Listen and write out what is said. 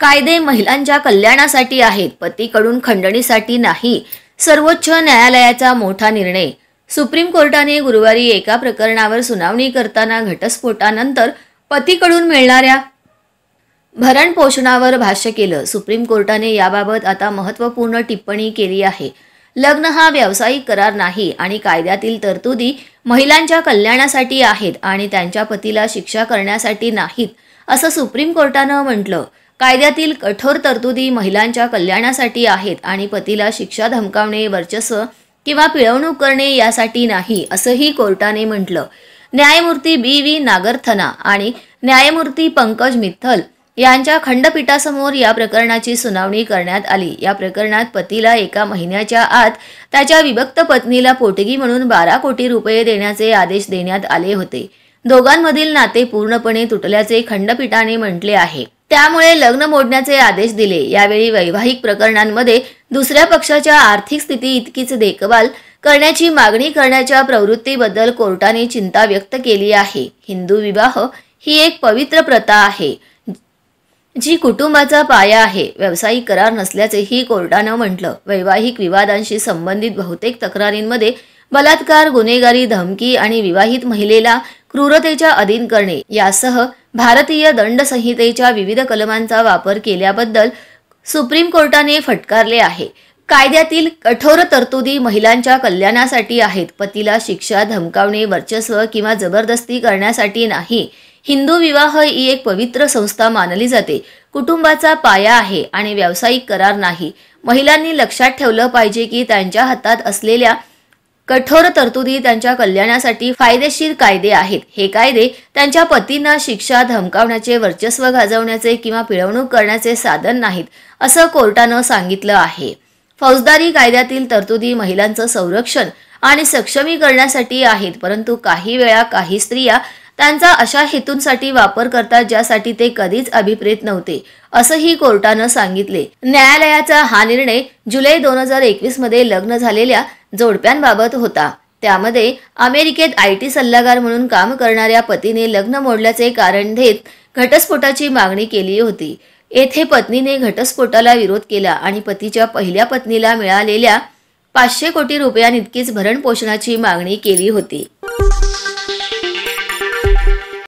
कायदे महिलांच्या कल्याणासाठी आहेत, पतीकडून खंडणीसाठी नाही. सर्वोच्च न्यायालयाचा मोठा निर्णय. सुप्रीम कोर्टाने गुरुवारी एका प्रकरणावर सुनावणी करताना घटस्फोटानंतर पतीकडून मिळणाऱ्या भरणपोषणावर भाष्य केलं. सुप्रीम कोर्टाने याबाबत आता महत्त्वपूर्ण टिप्पणी केली आहे. लग्न हा व्यावसायिक करार नाही आणि कायद्यातील तरतुदी महिलांच्या कल्याणासाठी आहेत आणि त्यांच्या पतीला शिक्षा करण्यासाठी नाहीत, असं सुप्रीम कोर्टानं म्हटलं. कायद्यातील कठोर तरतुदी महिलांच्या कल्याणासाठी आहेत आणि पतीला शिक्षा, धमकावणे, वर्चस्व किंवा पिळवणूक करणे यासाठी नाही, असंही कोर्टाने म्हटलं. न्यायमूर्ती बी.व्ही. नागरथना आणि न्यायमूर्ती पंकज मित्तल यांच्या खंडपीठासमोर या प्रकरणाची सुनावणी करण्यात आली. या प्रकरणात पतीला 1 महिन्याच्या आत त्याच्या विभक्त पत्नीला पोटगी म्हणून 12 कोटी रुपये देण्याचे आदेश देण्यात आले होते. दोघांमधील नाते पूर्णपणे तुटल्याचे खंडपीठाने म्हटले आहे. त्यामुळे लग्न मोडण्याचे आदेश दिले. यावेळी वैवाहिक प्रकरणांमध्ये दुसऱ्या पक्षाच्या आर्थिक स्थिती इतकीच देखभाल करण्याची मागणी करण्याच्या प्रवृत्तीबद्दल कोर्टाने चिंता व्यक्त केली आहे. हिंदू विवाह ही एक पवित्र प्रथा आहे जी कुटुंबाचा पाया आहे. व्यावसायिक करार नसल्याचेही कोर्टानं म्हटलं. वैवाहिक विवादांशी संबंधित बहुतेक तक्रारींमध्ये बलात्कार, गुन्हेगारी, धमकी आणि विवाहित महिलेला क्रूरतेच्या अधीन करणे यासह भारतीय दंड संहितेच्या विविध कलमांचा वापर केल्याबद्दल सुप्रीम कोर्टाने फटकारले आहे. कायद्यातील कठोर तरतुदी महिलांच्या कल्याणासाठी आहेत, पतीला शिक्षा, धमकावणे, वर्चस्व किंवा जबरदस्ती करण्यासाठी नाही. हिंदू विवाह ही एक पवित्र संस्था मानली जाते, कुटुंबाचा पाया आहे आणि व्यावसायिक करार नाही. महिलांनी लक्षात ठेवलं पाहिजे की त्यांच्या हातात असलेल्या कठोर तरतुदी त्यांच्या कल्याणासाठी फायदेशीर कायदे आहेत. हे कायदे त्यांच्या पतींना शिक्षा, धमकावण्याचे, वर्चस्व गाजवण्याचे किंवा पिळवणूक करण्याचे साधन नाहीत, असं कोर्टानं सांगितलं आहे. फौजदारी कायद्यातील तरतुदी महिलांचं संरक्षण आणि सक्षमीकरणासाठी आहेत, परंतु काही वेळा काही स्त्रिया त्यांचा अशा हेतूंसाठी वापर करतात ज्यासाठी ते कधीच अभिप्रेत नव्हते, असंही कोर्टानं सांगितले. न्यायालयाचा हा निर्णय जुलै 2021 मध्ये लग्न झालेल्या जोडप्यांबाबत होता. त्यामध्ये अमेरिकेत IT सल्लागार म्हणून काम करणाऱ्या पतीने लग्न मोडल्याचे कारण देत घटस्फोटाची मागणी केली होती. येथे पत्नीने घटस्फोटाला विरोध केला आणि पतीच्या पहिल्या पत्नीला मिळालेल्या 500 कोटी रुपयांइतकीच भरणपोषणाची मागणी केली होती.